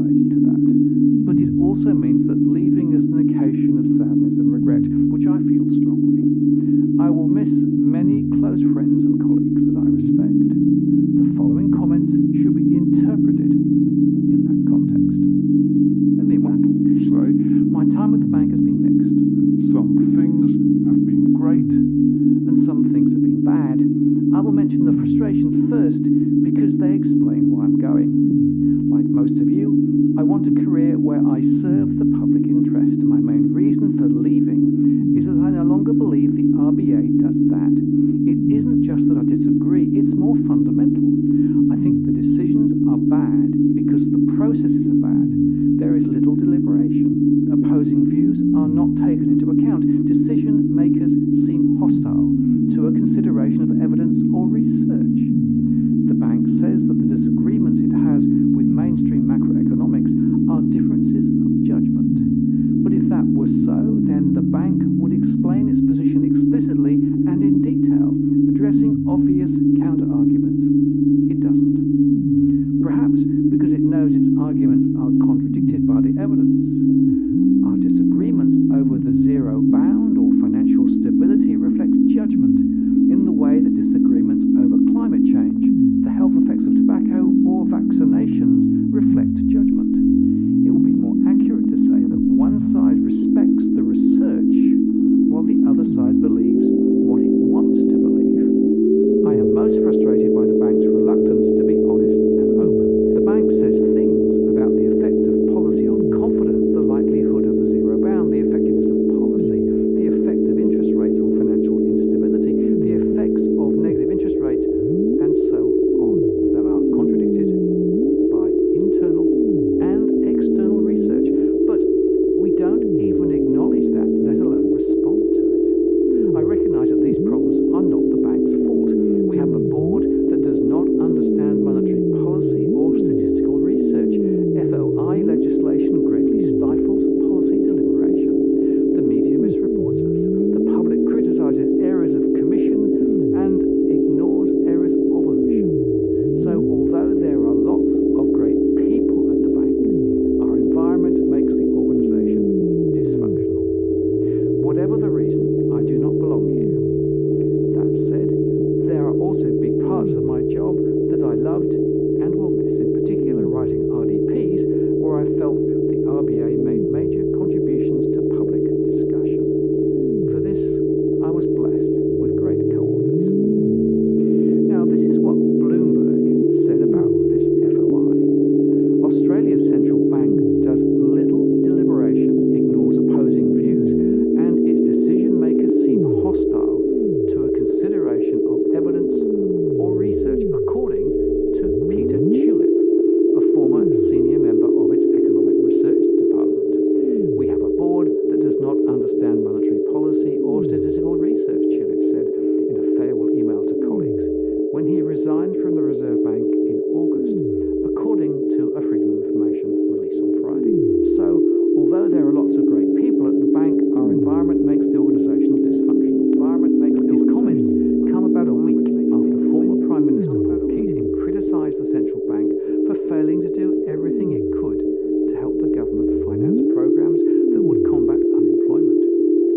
related to that. But it also means that leaving is an occasion of sadness and regret, which I feel strongly. I will miss many close friends and colleagues that I respect. The following comments should be interpreted in that context. And then what say, my time at the bank has been mixed. Some things have been great, and some things have been bad. I will mention the frustrations first because they explain why I'm going. Like most of you, I want a career where I serve the public interest. My main reason for leaving is that I no longer believe the RBA does that. It isn't just that I disagree, it's more fundamental. I think the decisions are bad because the processes are bad. There is little deliberation. Opposing views are not taken into account. Decision makers seem hostile to a consideration of evidence or research. The bank says that the disagreements it has with mainstream macroeconomics are differences of judgment. But if that was so, then the bank would explain its position explicitly and in detail, addressing obvious counter-arguments. It doesn't. Perhaps because it knows its arguments are contradicted by the evidence. Our disagreements over the zero bound or financial stability reflect judgment in the way that disagreements over climate change, the health effects of tobacco, or vaccinations reflect judgment. It would be more accurate to say that one side respects the research while the other side believes what it wants to believe. I am most frustrated by the bank's reluctance to be honest and open. The bank says things about the effect of policy on confidence, the likelihood of the zero bound, the effectiveness of policy, the effect of interest rates on financial instability, the effects of negative interest rates, and so on, that are contradicted by internal and external research. But we don't even acknowledge that, let alone respond to it. I recognize that these problems are not the bank's fault. We have a board that does not understand monetary policy or statistical research. FOI legislation greatly stifles policy deliberation. The media misreports us. The public criticizes errors of commission and ignores errors of omission. So although there are lots of great people at the bank, our environment makes the organization dysfunctional. Whatever the reason, I do not belong here. That said, there are also big parts of my job that I loved and will miss, in particular writing RDPs, where I felt the RBA made major contributions to public discussion. For this, I was blessed with great co-authors. Now, this is what Bloomberg said about this FOI. Australia's central bank does little deliberation, ignores opposing views, and its decision makers seem hostile to a consideration of evidence or research, according to Peter Tulip, a former senior member of its economic research department. We have a board that does not understand monetary policy or statistical research, Tulip said in a farewell email to colleagues when he resigned from the Reserve Bank in August, according to a Freedom of Information release on Friday. So, although there are lots of great people at the bank, our environment makes the organizational dysfunctional. His comments come about a week after former Prime Minister Paul Keating criticised the central bank for failing to do everything it could to help the government finance programs that would combat unemployment.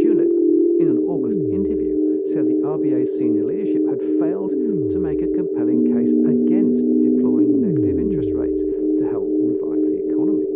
Tulip, in an August interview, said the RBA's senior leadership had failed to make a compelling case against deploying negative interest rates to help revive the economy.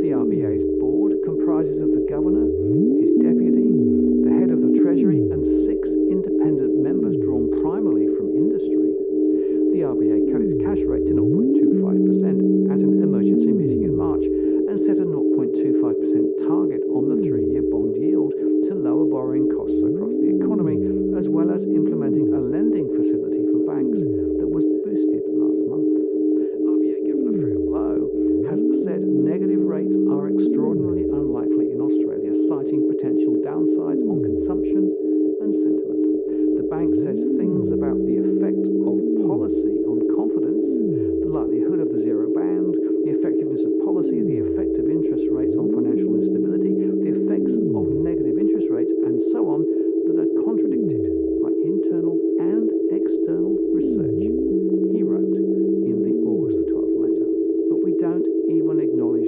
The RBA's board comprises of the governor, his deputy, the head of the Treasury, and 6 independent members drawn primarily from industry. The RBA cut its cash rate to 0.25% at an emergency meeting in March and set a 0.25% target on the 3-year bond yield to lower borrowing costs across the economy, as well as implementing a lending facility for banks that was boosted last month. RBA Governor Philip Lowe has said negative rates are extraordinarily unlikely in Australia, citing potential downsides on consumption and sentiment. The bank says things about the effect of policy on confidence, the likelihood of the zero bound, the effectiveness of policy, the effect of interest rates on financial instability, the effects of negative interest rates, and so on, that are contradicted by internal and external research, he wrote in the August the 12th letter. But we don't even acknowledge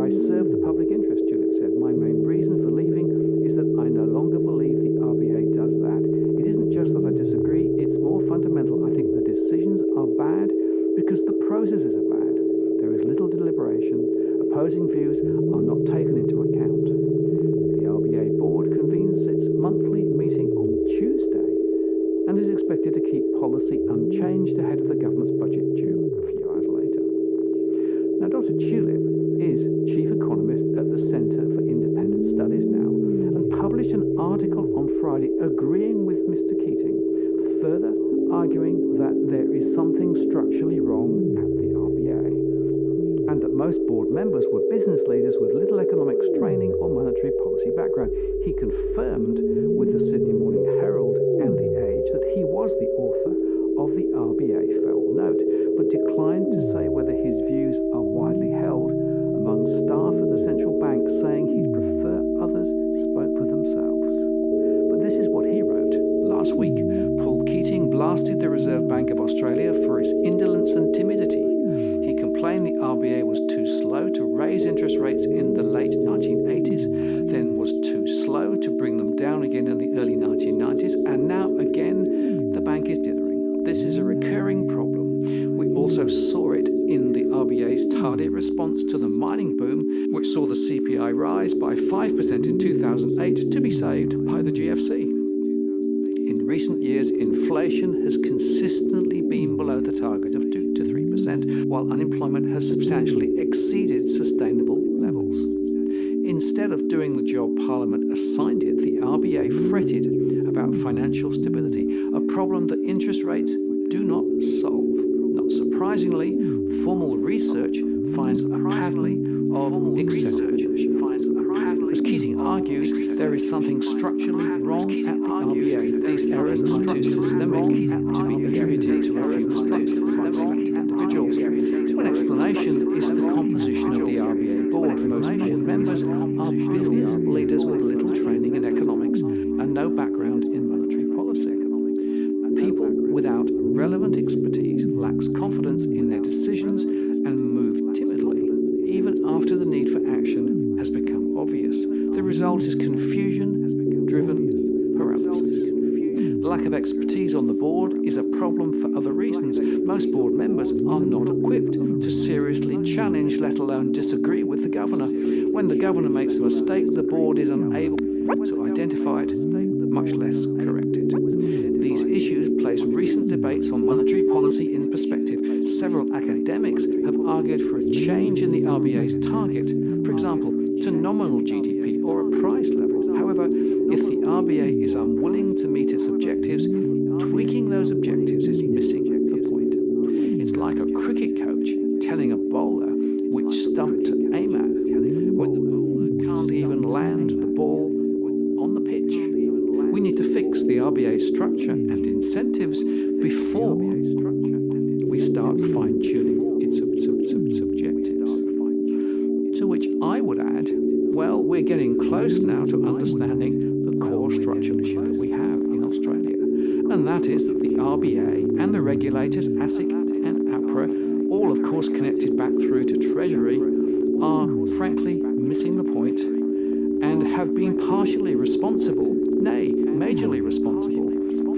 I serve the public interest, Julep said. My main reason for leaving is that I no longer believe the RBA does that. It isn't just that I disagree, it's more fundamental. I think the decisions are bad because the processes are bad. There is little deliberation. Opposing views are not taken into account. The RBA board convenes its monthly meeting on Tuesday and is expected to keep policy unchanged ahead of the government's budget due a few hours later. Now, Dr. Tulip is chief economist at the Centre for Independent Studies now and published an article on Friday agreeing with Mr. Keating, further arguing that there is something structurally wrong at the RBA and that most board members were business leaders with little economics training or monetary policy background. He confirmed with the Sydney Morning Herald and The Age that he was the author of the RBA Fell Note, but declined to say whether his views are widely held among staff at the central bank, saying he'd prefer others spoke for themselves. But this is what he wrote. Last week, Paul Keating blasted the Reserve Bank of Australia for its indolence and timidity. He complained the RBA was too slow to raise interest rates in the late 1980s, then was too slow to bring them down again in the early 1990s, and now again the bank is dithering. This is a recurring problem. We also saw it in the RBA's tardy response to the mining boom, which saw the CPI rise by 5% in 2008 to be saved by the GFC. In recent years, inflation has consistently been below the target of 2 to 3%, while unemployment has substantially exceeded sustainable levels. Instead of doing the job Parliament assigned it, the RBA fretted about financial stability, a problem that interest rates do not solve. Not surprisingly, formal research finds a pattern of excessive. As Keating argues, there is something structurally wrong at the RBA. These errors are too systemic to be attributed to a few mistakes by selected individuals. One explanation is the composition of the RBA board. Most board members are business leaders with little training in economics and no background in monetary policy. People without relevant expertise lacks confidence in their decisions and move timidly, even after the need for action has become obvious. The result is confusion-driven paralysis. The lack of expertise on the board is a problem for other reasons. Most board members are not equipped to seriously challenge, let alone disagree with the governor. When the governor makes a mistake, the board is unable to identify it, much less correct it. These issues place recent debates on monetary policy in perspective. Several academics have argued for a change in the RBA's target, for example, to nominal GDP or a price level. However, if the RBA is unwilling to meet its objectives, tweaking those objectives is missing the point. It's like a cricket coach telling a bowler which stump to aim at when the bowler can't even land the ball on the pitch. We need to fix the RBA structure and incentives before we start fine-tuning its objectives. To which I would add, well, we're getting close now to understanding the core structural issue that we have in Australia. And that is that the RBA and the regulators, ASIC and APRA, all of course connected back through to Treasury, are frankly missing the point and have been partially responsible, nay, majorly responsible,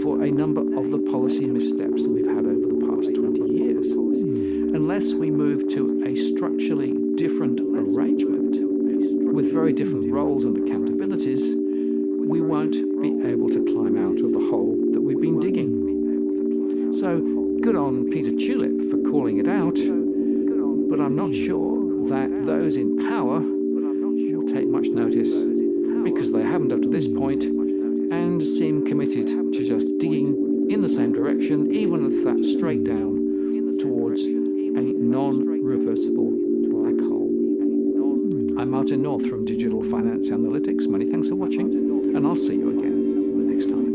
for a number of the policy missteps that we've had over the past 20 years. Unless we move to a structurally different arrangement with very different roles and accountabilities, we won't be able to climb out of the hole that we've been digging. So good on Peter Tulip for calling it out, but I'm not sure that those in power will take much notice, because they haven't up to this point and seem committed to just digging in the same direction, even if that's straight down towards a non-reversible black hole. I'm Martin North from Digital Finance Analytics. Many thanks for watching, and I'll see you again next time.